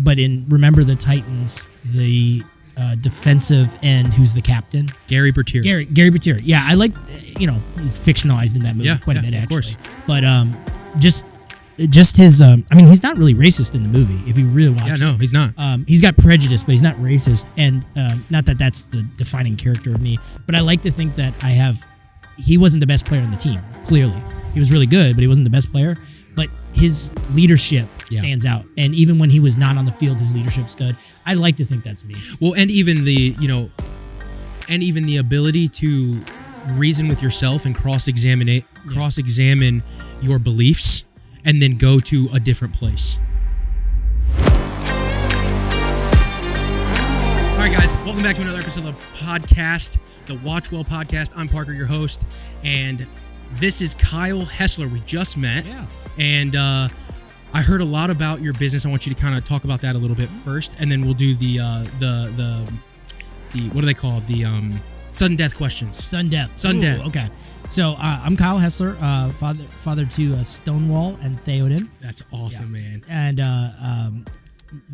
but in Remember the Titans, the defensive end, who's the captain? Gary Bertier. Gary Bertier. Yeah, I like, he's fictionalized in that movie quite a bit, actually. Of course. But just his, he's not really racist in the movie, if you really watch it. Yeah, no, he's not. He's got prejudice, but he's not racist. And not that that's the defining character of me, but I like to think that he wasn't the best player on the team, clearly. He was really good, but he wasn't the best player. But his leadership stands out. And even when he was not on the field, his leadership stood. I like to think that's me. Well, and even the ability to reason with yourself and cross-examine your beliefs and then go to a different place. All right, guys, welcome back to another episode of the podcast, the Watch Well podcast. I'm Parker, your host, and this is Kyle Hessler. We just met, and I heard a lot about your business. I want you to kind of talk about that a little bit first, and then we'll do the what are they called? The sudden death questions. Sudden death. Okay. So I'm Kyle Hessler, father to Stonewall and Theoden. That's awesome, man. And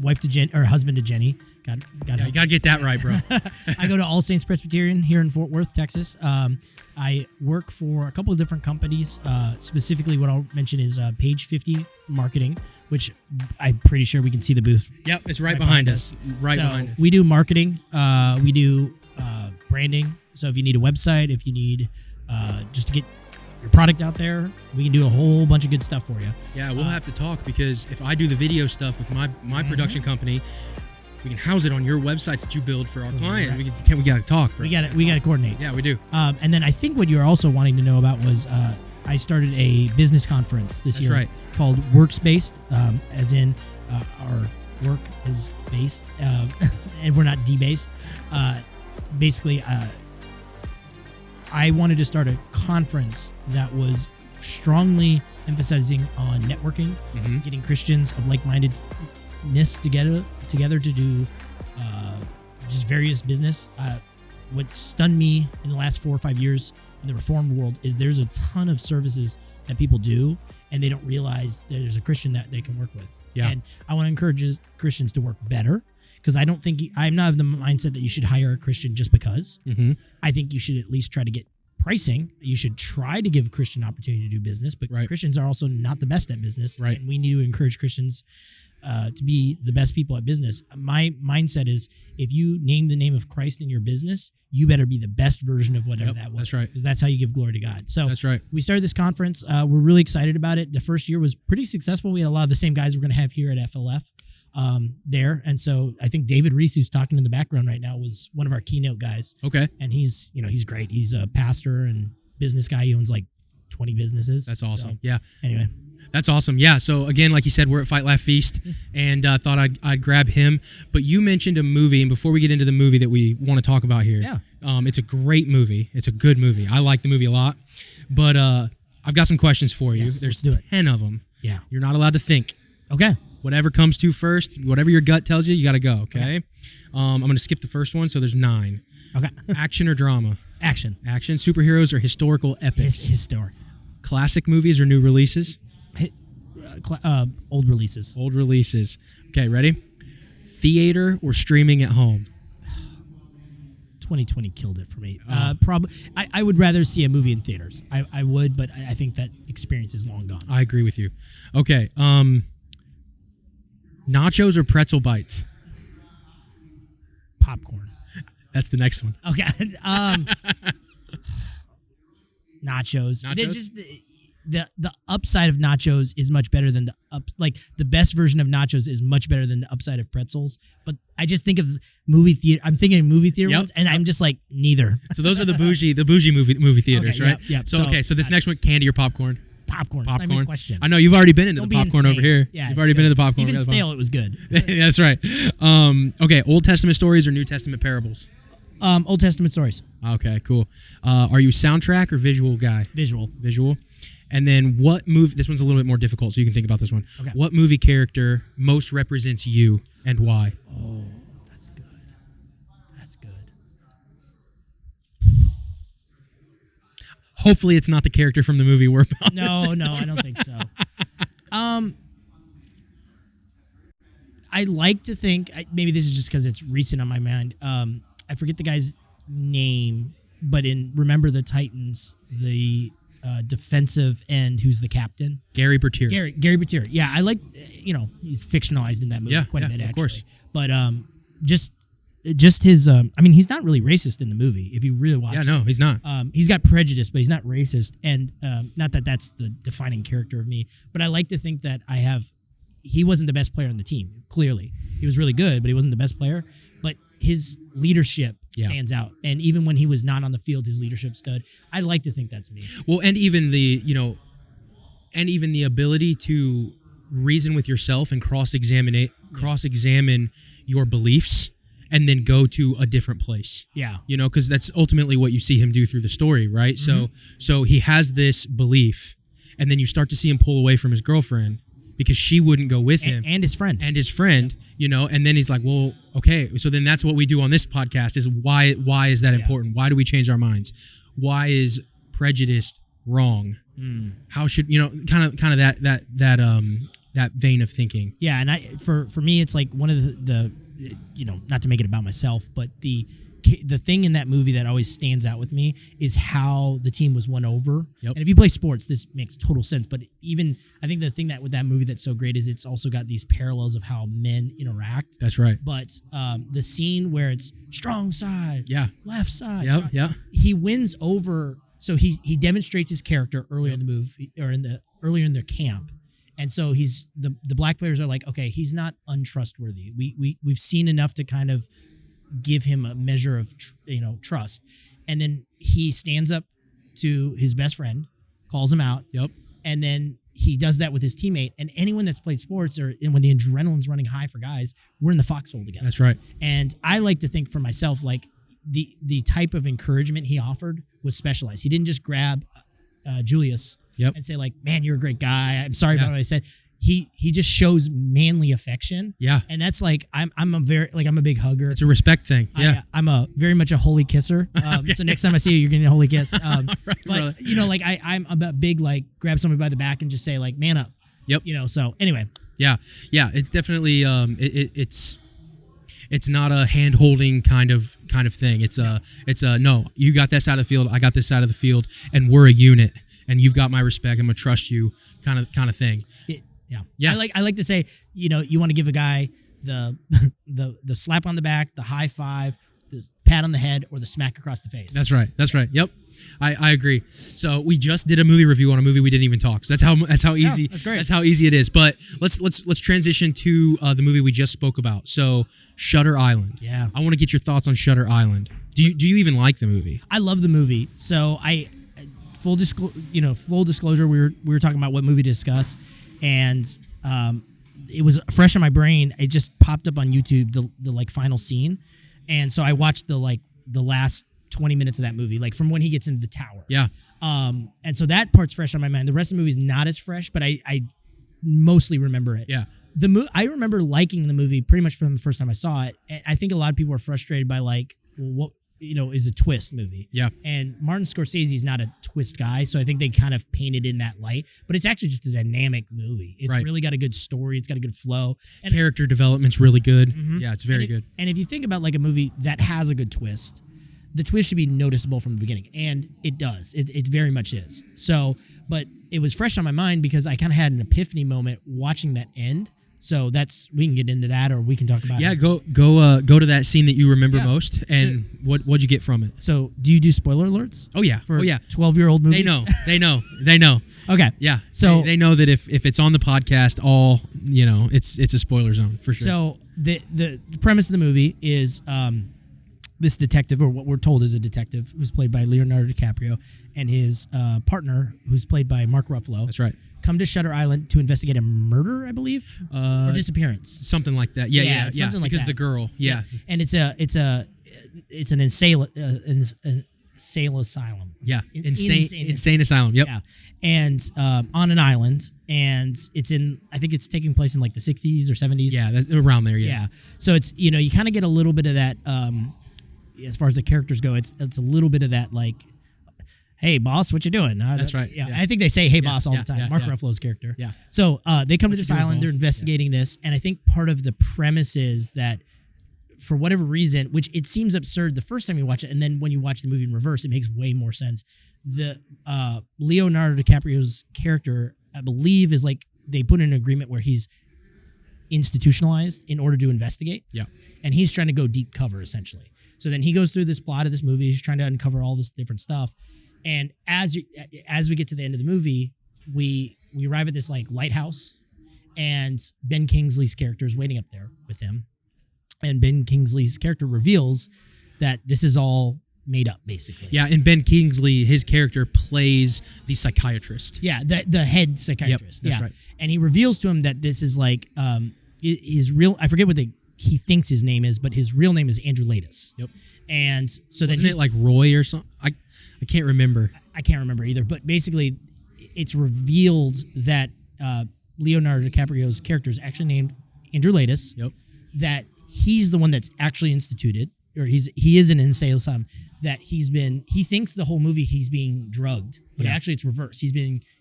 wife to Jen, or husband to Jenny. You gotta get that right, bro. I go to All Saints Presbyterian here in Fort Worth, Texas. I work for a couple of different companies. Specifically, what I'll mention is Page 50 Marketing, which I'm pretty sure we can see the booth. Yep, it's right behind us. Behind us. We do marketing. We do branding. So if you need a website, if you need just to get your product out there, we can do a whole bunch of good stuff for you. Yeah, we'll have to talk, because if I do the video stuff with my production company, we can house it on your websites that you build for our client. Right. We got to talk, bro. We got to coordinate. Yeah, we do. And then I think what you were also wanting to know about was I started a business conference this year called Works Based, as in our work is based, and we're not debased. Basically, I wanted to start a conference that was strongly emphasizing on networking, getting Christians of like-mindedness together to do just various business. What stunned me in the last 4 or 5 years in the Reformed world is there's a ton of services that people do, and they don't realize there's a Christian that they can work with. Yeah. And I want to encourage Christians to work better, because I'm not of the mindset that you should hire a Christian just because. I think you should at least try to get pricing. You should try to give a Christian opportunity to do business, but Christians are also not the best at business. Right. And we need to encourage Christians to be the best people at business. My mindset is, if you name the name of Christ in your business, you better be the best version of whatever that was. That's right. Because that's how you give glory to God. So that's right. We started this conference. We're really excited about it. The first year was pretty successful. We had a lot of the same guys we're going to have here at FLF there. And so I think David Reese, who's talking in the background right now, was one of our keynote guys. Okay. And he's great. He's a pastor and business guy. He owns like 20 businesses. That's awesome. So, yeah. Anyway. That's awesome. Yeah. So again, like you said, we're at Fight Laugh Feast, and thought I'd grab him. But you mentioned a movie, and before we get into the movie that we want to talk about here, it's a great movie. It's a good movie. I like the movie a lot. But I've got some questions for you. Yes, There's 10 of them. Yeah. You're not allowed to think. Okay. Whatever comes to first, whatever your gut tells you, you got to go. Okay. I'm going to skip the first one, so there's 9. Okay. Action or drama? Action. Action. Superheroes or historical epics? Historic. Classic movies or new releases? Old releases. Old releases. Okay, ready? Theater or streaming at home? 2020 killed it for me. Probably, I would rather see a movie in theaters. I would, but I think that experience is long gone. I agree with you. Okay, nachos or pretzel bites? Popcorn. That's the next one. Okay. Nachos. Nachos? They're just the upside of nachos is much better than the best version of nachos is much better than the upside of pretzels. But I just think of movie theater. I'm thinking of movie theater ones, and I'm just like neither. So those are the bougie movie theaters, okay, right? Yeah. So this next one, candy or popcorn? Popcorn. It's not even a question. I know you've already been into Don't the popcorn over here. Yeah, you've already been to the popcorn. Even stale, it was good. That's right. Okay, Old Testament stories or New Testament parables? Old Testament stories. Okay, cool. Are you a soundtrack or visual guy? Visual. And then what movie, this one's a little bit more difficult, so you can think about this one. Okay. What movie character most represents you and why? Oh, that's good. Hopefully it's not the character from the movie we're about to No, I don't think so. I like to think, maybe this is just because it's recent on my mind. I forget the guy's name, but in Remember the Titans, the defensive end who's the captain, Gary Bertier. Gary Bertier. Yeah, I like. He's fictionalized in that movie quite a bit, actually. Of course. But just his. I mean, he's not really racist in the movie if you really watch. Yeah, no, he's not. He's got prejudice, but he's not racist, and not that that's the defining character of me. But I like to think that I have. He wasn't the best player on the team. Clearly, he was really good, but he wasn't the best player. But his leadership stands out, and even when he was not on the field, his leadership stood. I like to think that's me. Well, and even the ability to reason with yourself and cross-examine your beliefs, and then go to a different place. Yeah, because that's ultimately what you see him do through the story, right? Mm-hmm. So he has this belief, and then you start to see him pull away from his girlfriend because she wouldn't go with him, and his friend, and then he's like, well, okay, so then that's what we do on this podcast is why is that important? Why do we change our minds? Why is prejudice wrong? How should kind of that vein of thinking? Yeah, and for me, it's like one of the not to make it about myself, but the thing in that movie that always stands out with me is how the team was won over. Yep. And if you play sports, this makes total sense. But even I think the thing that with that movie that's so great is it's also got these parallels of how men interact. That's right. But the scene where it's strong side, left side, he wins over. So he demonstrates his character earlier in the movie or earlier in their camp. And so the black players are like, okay, he's not untrustworthy. We've seen enough to kind of give him a measure of trust. And then he stands up to his best friend, calls him out. Yep. And then he does that with his teammate. And anyone that's played sports and when the adrenaline's running high for guys, we're in the foxhole together. That's right. And I like to think for myself, like the type of encouragement he offered was specialized. He didn't just grab Julius and say like, man, you're a great guy. I'm sorry about what I said. He just shows manly affection. Yeah. And that's like, I'm a big hugger. It's a respect thing. Yeah. I'm a very much a holy kisser. Okay. So next time I see you, you're getting a holy kiss. Right, but brother. like I'm a big, like grab somebody by the back and just say like, man up. Yep. So anyway. Yeah. Yeah. It's definitely, it's not a hand holding kind of thing. It's a no, you got that side of the field. I got this side of the field and we're a unit and you've got my respect. I'm going to trust you kind of thing. Yeah. I like to say, you want to give a guy the slap on the back, the high five, the pat on the head, or the smack across the face. That's right. Yep. I agree. So we just did a movie review on a movie we didn't even talk. So that's how easy. Yeah, that's great. That's how easy it is. But let's transition to the movie we just spoke about. So Shutter Island. Yeah. I want to get your thoughts on Shutter Island. Do you even like the movie? I love the movie. So full disclosure, we were talking about what movie to discuss, and it was fresh in my brain. It just popped up on YouTube, the like final scene, and so I watched the last 20 minutes of that movie, like from when he gets into the tower. Yeah. And so that part's fresh on my mind. The rest of the movie is not as fresh, but I mostly remember it. Yeah. I remember liking the movie pretty much from the first time I saw it. And I think a lot of people are frustrated by like, well, what is a twist movie. Yeah. And Martin Scorsese is not a twist guy, so I think they kind of painted in that light. But it's actually just a dynamic movie. It's really got a good story. It's got a good flow. And character development's really good. Mm-hmm. Yeah, it's very good. And if you think about like a movie that has a good twist, the twist should be noticeable from the beginning. And it does. It very much is. So, but it was fresh on my mind because I kind of had an epiphany moment watching that end. So we can get into that, or we can talk about it. Yeah, go to that scene that you remember most, and what'd you get from it? So, do you do spoiler alerts? Oh yeah, for 12-year-old movies. They know. Okay, yeah. So they know that if it's on the podcast, it's a spoiler zone for sure. So the premise of the movie is this detective, or what we're told is a detective, who's played by Leonardo DiCaprio, and his partner, who's played by Mark Ruffalo. That's right. Come to Shutter Island to investigate a murder, I believe, or disappearance, something like that. Yeah, something like because that. the girl, and it's an insane asylum. Yeah, insane asylum. Yep. Yeah, and on an island, and I think it's taking place in like the 60s or 70s. Yeah, that's around there. Yeah. So it's you kind of get a little bit of that. As far as the characters go, it's a little bit of that like. hey boss, what you doing? That's right. Yeah, I think they say hey boss all the time. Mark Ruffalo's character. Yeah. So they come to this island. boss? They're investigating this, and I think part of the premise is that for whatever reason, which it seems absurd the first time you watch it, and then when you watch the movie in reverse, it makes way more sense. The Leonardo DiCaprio's character, I believe, is like they put in an agreement where he's institutionalized in order to investigate. Yeah. And he's trying to go deep cover essentially. So then he goes through this plot of this movie. He's trying to uncover all this different stuff. And as we get to the end of the movie, we arrive at this like lighthouse, and Ben Kingsley's character is waiting up there with him. And Ben Kingsley's character reveals that this is all made up, basically. Yeah, and Ben Kingsley, his character plays the psychiatrist. Yeah, the head psychiatrist. Yep, that's right. And he reveals to him that this is like his real. I forget what he thinks his name is, but his real name is Andrew Latus. Yep. And so wasn't it like Roy or something? I can't remember. I can't remember either. But basically, it's revealed that Leonardo DiCaprio's character is actually named Andrew Latus. Yep. That he's the one that's actually instituted, or he is an insane. That he thinks the whole movie he's being drugged, but actually it's reversed.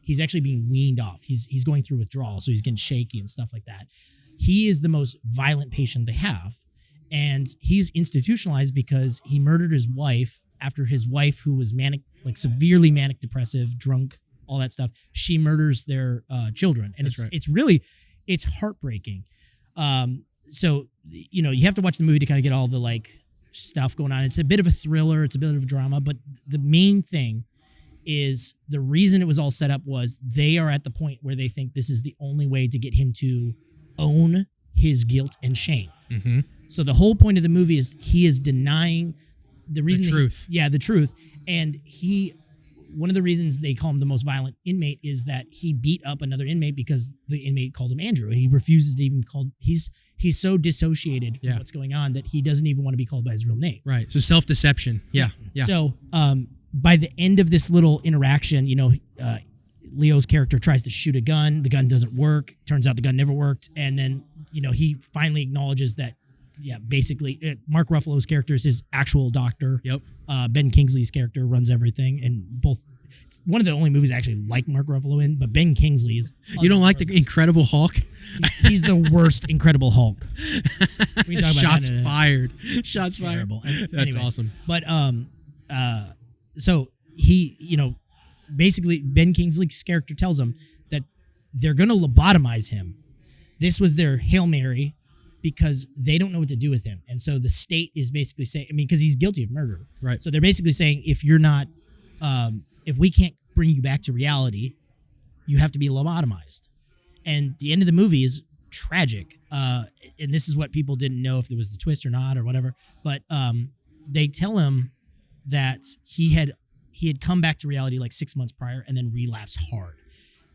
He's actually being weaned off. He's going through withdrawal, so he's getting shaky and stuff like that. He is the most violent patient they have, and he's institutionalized because he murdered his wife after his wife, who was manic, like severely manic depressive, drunk, all that stuff. She murders their children, and it's heartbreaking. So you have to watch the movie to kind of get all the like stuff going on. It's a bit of a thriller, it's a bit of a drama, but the main thing is the reason it was all set up was they are at the point where they think this is the only way to get him to own his guilt and shame. Mm-hmm. So the whole point of the movie is he is denying the reason. The truth. The truth. And one of the reasons they call him the most violent inmate is that he beat up another inmate because the inmate called him Andrew, and he refuses to even call. He's so dissociated from what's going on that he doesn't even want to be called by his real name. Right. So self-deception. Yeah. So by the end of this little interaction, Leo's character tries to shoot a gun. The gun doesn't work. Turns out the gun never worked. And then, he finally acknowledges that, basically Mark Ruffalo's character is his actual doctor. Yep. Ben Kingsley's character runs everything, and it's one of the only movies I actually like Mark Ruffalo in, but Ben Kingsley is... You don't like the Incredible Hulk? He's the worst Incredible Hulk. We can talk about Shots fired. Shots fired. That's awesome. But, so he, basically Ben Kingsley's character tells him that they're going to lobotomize him. This was their Hail Mary because they don't know what to do with him. And so the state is basically saying, because he's guilty of murder. Right. So they're basically saying, if you're not, if we can't bring you back to reality, you have to be lobotomized. And the end of the movie is tragic. And this is what people didn't know if there was the twist or not or whatever. But they tell him that he had come back to reality like 6 months prior and then relapsed hard.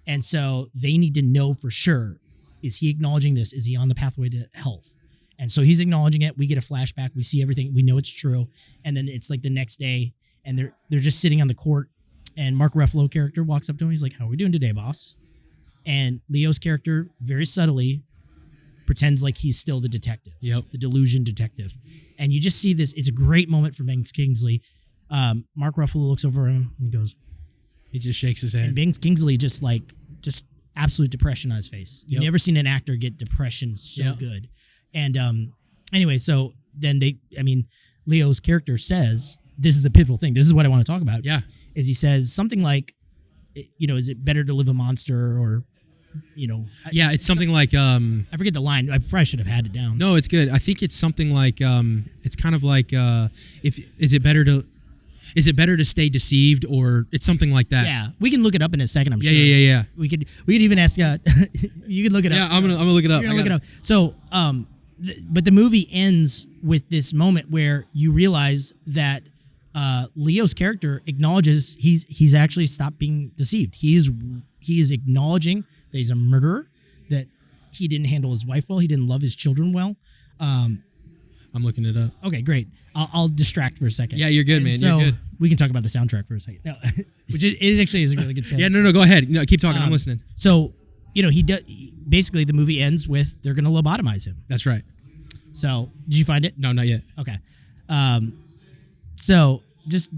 And so they need to know for sure, is he acknowledging this? Is he on the pathway to health? And so he's acknowledging it. We get a flashback. We see everything. We know it's true. And then it's like the next day, and they're just sitting on the court, and Mark Ruffalo character walks up to him. He's like, "How are we doing today, boss?" And Leo's character very subtly pretends like he's still the detective, the delusion detective. And you just see this. It's a great moment for Ben Kingsley. Mark Ruffalo looks over him and he goes, he just shakes his head. And Ben Kingsley just absolute depression on his face. You've never seen an actor get depression so good. And anyway, so then Leo's character says, this is the pivotal thing. This is what I want to talk about. Yeah. Is he says something like, is it better to live a monster or, it's something like, I forget the line. I probably should have had it down. No, it's good. I think it's something like, it's kind of like, is it better to stay deceived, or it's something like that. Yeah, we can look it up in a second. I'm sure. Yeah. We could even ask. You could look it up. Yeah, I'm gonna look it up. You're gonna look it up. So, but the movie ends with this moment where you realize that Leo's character acknowledges he's actually stopped being deceived. He is acknowledging that he's a murderer, that he didn't handle his wife well, he didn't love his children well. I'm looking it up. Okay, great. I'll distract for a second. Yeah, you're good, man. So you're good. We can talk about the soundtrack for a second. No, which is actually a really good soundtrack. Yeah, no, go ahead. No, keep talking. I'm listening. So, he does. Basically, the movie ends with they're going to lobotomize him. That's right. So, did you find it? No, not yet. Okay. So just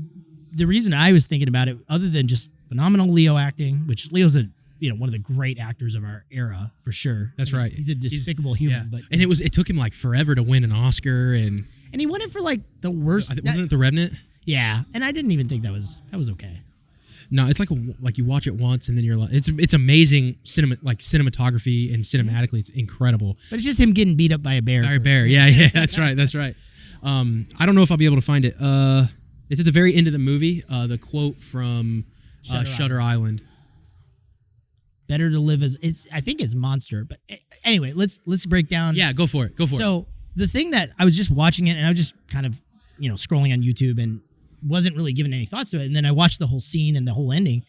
the reason I was thinking about it, other than just phenomenal Leo acting, which Leo's one of the great actors of our era for sure. That's right. He's a despicable human, but it took him like forever to win an Oscar, and he won it for like the worst. Wasn't it The Revenant? Yeah, and I didn't even think that was okay. No, it's like you watch it once and then you're like, it's amazing cinematography and cinematically it's incredible. But it's just him getting beat up by a bear. By a bear, yeah, that's right. I don't know if I'll be able to find it. It's at the very end of the movie. The quote from Shutter Island. Better to live as I think it's Monster, but anyway, let's break down. Yeah, go for it. So the thing that I was just watching it and I was just kind of scrolling on YouTube and wasn't really giving any thoughts to it, and then I watched the whole scene and the whole ending,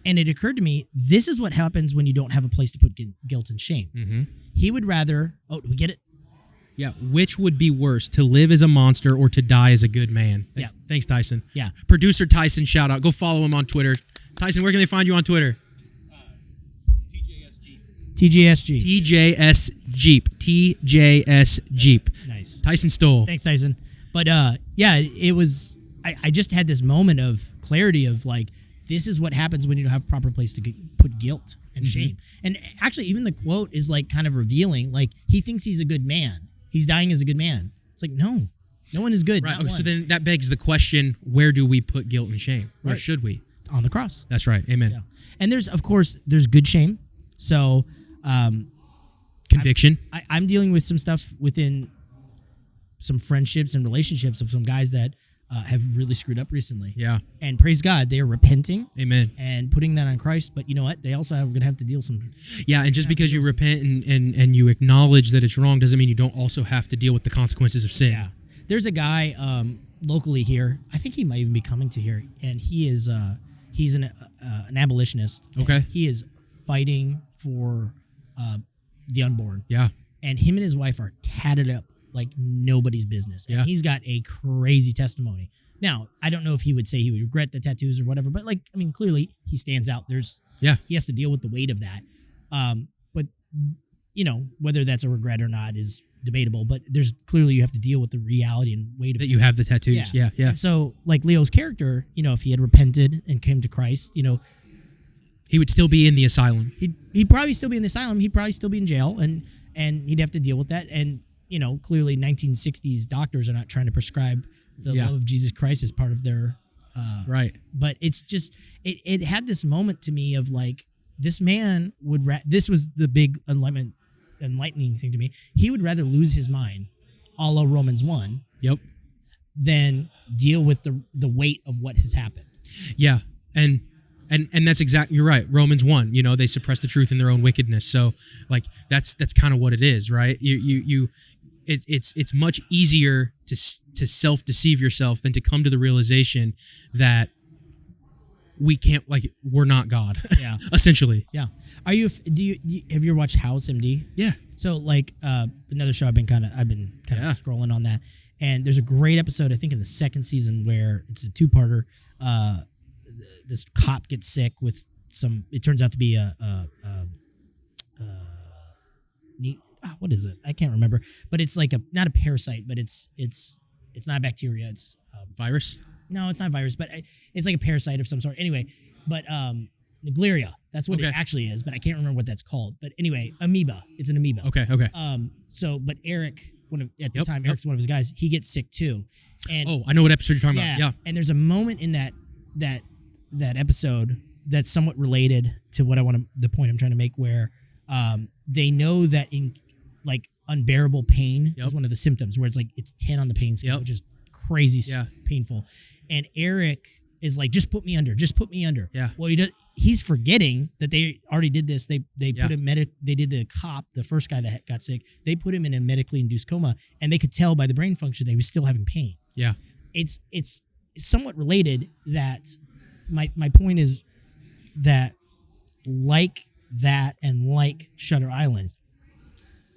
and it occurred to me, this is what happens when you don't have a place to put guilt and shame. Mm-hmm. He would rather. Oh, do we get it? Yeah. Which would be worse, to live as a monster or to die as a good man? Yeah. Thanks, Tyson. Yeah. Producer Tyson, shout out. Go follow him on Twitter. Tyson, where can they find you on Twitter? TJS Jeep. TJS Jeep. Nice. Tyson Stoll. Thanks, Tyson. But it was. I just had this moment of clarity of like, this is what happens when you don't have a proper place to put guilt and shame. And actually, even the quote is like kind of revealing. Like, he thinks he's a good man. He's dying as a good man. It's like, no one is good. Right. Okay, so then that begs the question: where do we put guilt and shame? Where should we? On the cross. That's right. Amen. Yeah. And there's good shame. So. Conviction. I'm dealing with some stuff within some friendships and relationships of some guys that have really screwed up recently. Yeah. And praise God, they are repenting. Amen. And putting that on Christ. But you know what? They also are going to have to deal some. Yeah, and just because you repent and you acknowledge that it's wrong doesn't mean you don't also have to deal with the consequences of sin. Yeah. There's a guy locally here. I think he might even be coming to here, and he's an abolitionist. Okay. He is fighting for the unborn. Yeah. And him and his wife are tatted up like nobody's business. And he's got a crazy testimony. Now, I don't know if he would say he would regret the tattoos or whatever, but clearly he stands out. He has to deal with the weight of that. But whether that's a regret or not is debatable, but there's clearly you have to deal with the reality and weight of that you have the tattoos. Yeah. And so like Leo's character, if he had repented and came to Christ, he would still be in the asylum. He'd probably still be in the asylum. He'd probably still be in jail, and he'd have to deal with that. And clearly, 1960s doctors are not trying to prescribe the love of Jesus Christ as part of their right. But it's just it had this moment to me of like, this man would. This was the big enlightening thing to me. He would rather lose his mind, a la Romans 1. Yep. Than deal with the weight of what has happened. Yeah, and that's exactly, you're right. Romans 1, they suppress the truth in their own wickedness. So like that's kind of what it is, right? It's much easier to self-deceive yourself than to come to the realization that we're not God. Yeah. Essentially. Yeah. Have you ever watched House MD? Yeah. So like another show I've been kind of scrolling on that, and there's a great episode I think in the second season where it's a two-parter. This cop gets sick with some. It turns out to be what is it? I can't remember. But it's like not a parasite, but it's not bacteria. It's virus. No, it's not virus, but it's like a parasite of some sort. Anyway, but Negliria. That's what it actually is, but I can't remember what that's called. But anyway, amoeba. It's an amoeba. Okay. But Eric, Eric's one of his guys. He gets sick too. And I know what episode you're talking about. Yeah. And there's a moment in that episode that's somewhat related to the point I'm trying to make, where they know that in like unbearable pain is one of the symptoms, where it's 10 on the pain scale, which is crazy painful. And Eric is like, just put me under. Yeah. Well, he's forgetting that they already did this. They put him they did the cop, the first guy that got sick, they put him in a medically induced coma, and they could tell by the brain function that he was still having pain. Yeah. It's somewhat related. That my point is that like that and like Shutter Island,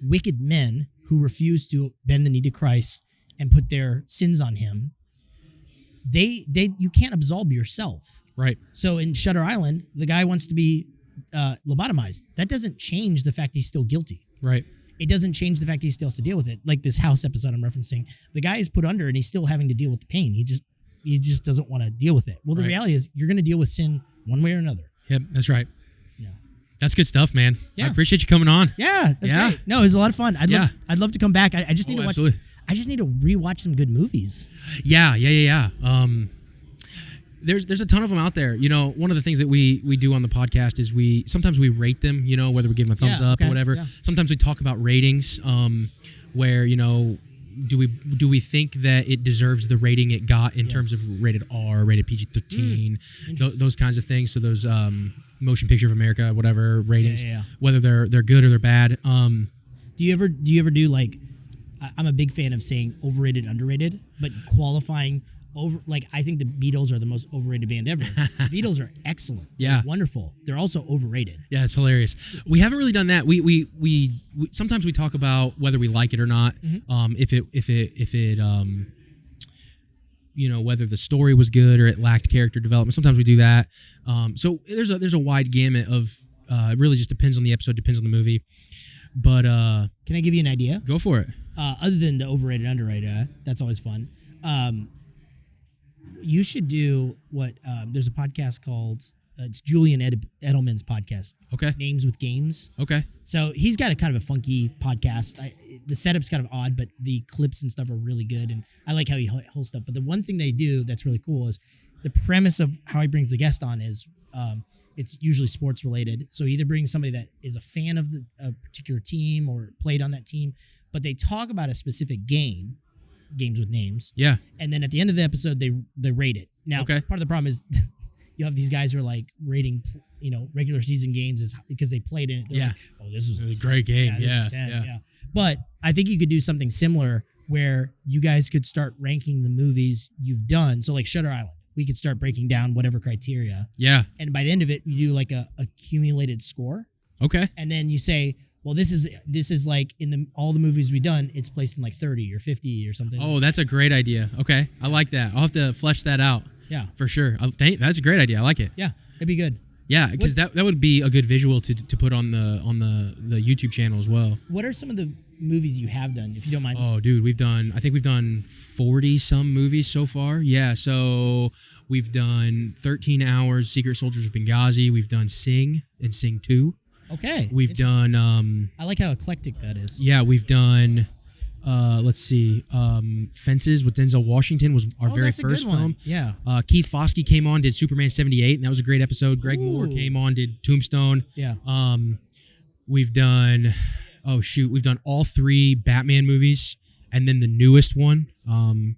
wicked men who refuse to bend the knee to Christ and put their sins on him, you can't absolve yourself. Right. So in Shutter Island, the guy wants to be lobotomized. That doesn't change the fact he's still guilty. Right. It doesn't change the fact he still has to deal with it. Like this House episode I'm referencing, the guy is put under and he's still having to deal with the pain. he just doesn't want to deal with it. Well, the reality is you're going to deal with sin one way or another. Yep, that's right. Yeah. That's good stuff, man. Yeah. I appreciate you coming on. Yeah, that's great. No, it was a lot of fun. I'd love to come back. I just need to watch. Absolutely. I just need to rewatch some good movies. Yeah. There's a ton of them out there. You know, one of the things that we do on the podcast is sometimes we rate them, you know, whether we give them a thumbs up or whatever. Yeah. Sometimes we talk about ratings, where, you know, do we think that it deserves the rating it got in terms of rated R, rated PG-13, those kinds of things. So those Motion Picture of America, whatever ratings, whether they're good or they're bad. Do you ever do like, I'm a big fan of saying overrated, underrated, but qualifying like I think the Beatles are the most overrated band ever. The Beatles are excellent. Yeah. They're wonderful. They're also overrated. Yeah, it's hilarious. We haven't really done that. We sometimes we talk about whether we like it or not. If it you know, whether the story was good or it lacked character development. Sometimes we do that. So there's a wide gamut of it really just depends on the episode, depends on the movie. But can I give you an idea? Go for it. Other than the overrated, underrated, that's always fun. You should do what there's a podcast called it's Julian Edelman's podcast. Okay. Names with Games. Okay. So he's got a kind of a funky podcast. The setup's kind of odd, but the clips and stuff are really good, and I like how he holds stuff. But the one thing they do that's really cool is the premise of how he brings the guest on is it's usually sports related. So he either brings somebody that is a fan of a particular team or played on that team, but they talk about a specific game. Games with names. Yeah. And then at the end of the episode, they rate it. Now, part of the problem is you have these guys who are like rating, you know, regular season games because they played in it. They're like, oh, this was a great game. Yeah. 10. But I think you could do something similar where you guys could start ranking the movies you've done. So like Shutter Island, we could start breaking down whatever criteria. Yeah. And by the end of it, you do like a accumulated score. Okay. And then you say, well, this is like in all the movies we've done, it's placed in like 30 or 50 or something. Oh, that's a great idea. Okay, I like that. I'll have to flesh that out. Yeah, for sure. That's a great idea. I like it. Yeah, it'd be good. Yeah, because that would be a good visual to put on the YouTube channel as well. What are some of the movies you have done, if you don't mind? Oh, dude, I think we've done 40 some movies so far. Yeah, so we've done 13 Hours, Secret Soldiers of Benghazi. We've done Sing and Sing 2. Okay. We've done I like how eclectic that is. Yeah, we've done let's see. Fences with Denzel Washington was our very first film. Yeah. Keith Foskey came on, did Superman 78, and that was a great episode. Greg Moore came on, did Tombstone. Yeah. We've done we've done all 3 Batman movies and then the newest one. You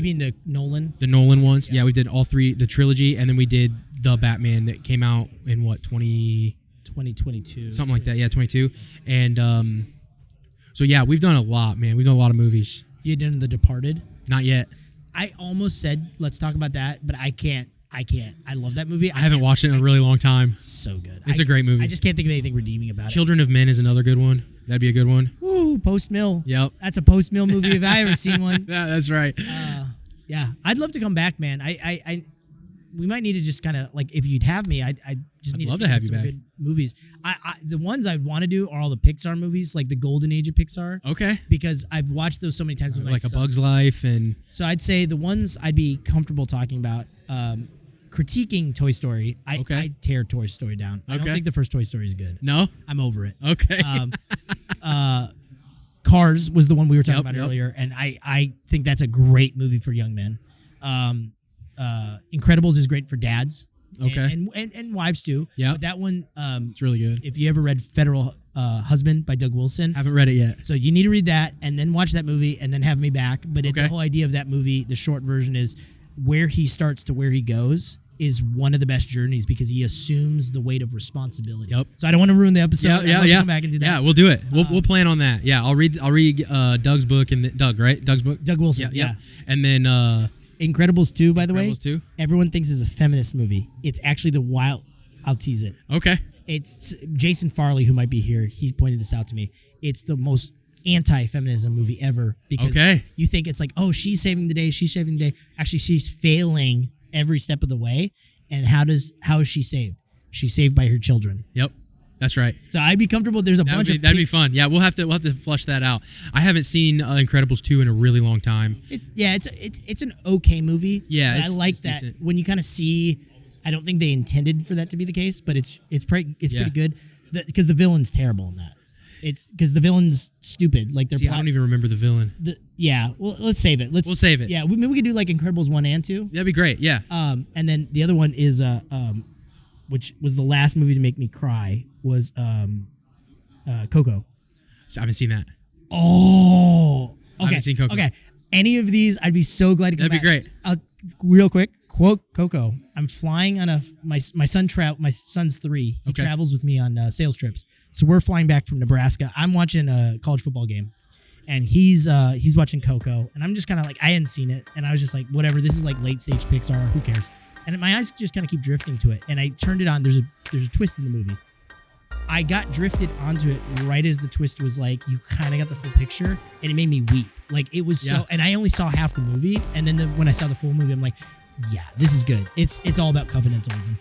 mean the Nolan? The Nolan ones. Yeah, we did all 3, the trilogy, and then we did the Batman that came out in 2022. Something like that, yeah, 22. And so yeah, we've done a lot, man. We've done a lot of movies. You done The Departed? Not yet. I almost said let's talk about that, but I can't. I love that movie. I haven't watched it in a really long time. It's so good. It's a great movie. I just can't think of anything redeeming about it. Children of Men is another good one. That'd be a good one. Woo, Post Mill. Yep. That's a Post Mill movie if I ever seen one. Yeah, that's right. Yeah, I'd love to come back, man. We might need to just kind of like if you'd have me, I'd love to have you back. Good movies. The ones I'd want to do are all the Pixar movies, like the golden age of Pixar. Okay. Because I've watched those so many times with my son. Like A Bug's Life and. So I'd say the ones I'd be comfortable talking about, critiquing Toy Story. I tear Toy Story down. I don't think the first Toy Story is good. No, I'm over it. Okay. Cars was the one we were talking about earlier, and I think that's a great movie for young men. Incredibles is great for dads. Okay. And wives too. Yeah. But that one, it's really good. If you ever read Federal Husband by Doug Wilson. Haven't read it yet. So you need to read that and then watch that movie and then have me back. But the whole idea of that movie, the short version is where he starts to where he goes is one of the best journeys because he assumes the weight of responsibility. Yep. So I don't want to ruin the episode. Yeah. Come back and do that. Yeah, we'll do it. We'll plan on that. Yeah, I'll read Doug's book and Doug, right? Doug's book. Doug Wilson. Yeah. And then Incredibles 2, by the way. Incredibles 2. Everyone thinks is a feminist movie. It's actually I'll tease it. Okay. It's Jason Farley, who might be here. He pointed this out to me. It's the most anti-feminism movie ever because you think it's like, oh, she's saving the day. She's saving the day. Actually, she's failing every step of the way. And how is she saved? She's saved by her children. Yep. That's right. So I'd be comfortable. There's a bunch of that'd be fun. Yeah, we'll have to flush that out. I haven't seen Incredibles 2 in a really long time. It's an okay movie. Yeah, I like that decent. when you kind of see. I don't think they intended for that to be the case, but it's pretty good because the villain's terrible in that. It's because the villain's stupid. Like I don't even remember the villain. Well, let's save it. We'll save it. Yeah, maybe we could do like Incredibles 1 and 2. That'd be great. Yeah. And then the other one is which was the last movie to make me cry was Coco. So I haven't seen that. Oh, okay. I haven't seen Coco. Okay, any of these, I'd be so glad to come back. That'd be great. Real quick, quote Coco. I'm flying on my son's 3. He travels with me on sales trips. So we're flying back from Nebraska. I'm watching a college football game, and he's watching Coco, and I'm just kind of like, I hadn't seen it, and I was just like, whatever. This is like late stage Pixar. Who cares? And my eyes just kind of keep drifting to it, and I turned it on. There's a twist in the movie. I got drifted onto it right as the twist was like, you kind of got the full picture, and it made me weep. Like it was so, and I only saw half the movie, and then when I saw the full movie, I'm like, yeah, this is good. It's all about covenantalism.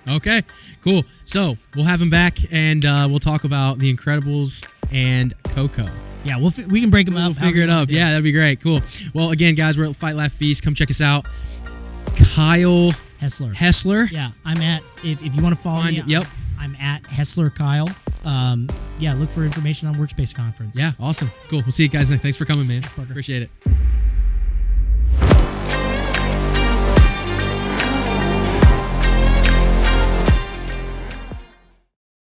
Okay, cool. So we'll have him back, and we'll talk about The Incredibles and Coco. Yeah, we can break them up. We'll figure it up. Yeah, that'd be great. Cool. Well, again, guys, we're at Fight Laugh Feast. Come check us out. Kyle Hessler. Yeah, I'm at, if you want to follow me. Yep. I'm at Hessler Kyle. Look for information on Workspace Conference. Yeah, awesome. Cool. We'll see you guys next. Thanks for coming, man. Thanks, Parker. Appreciate it.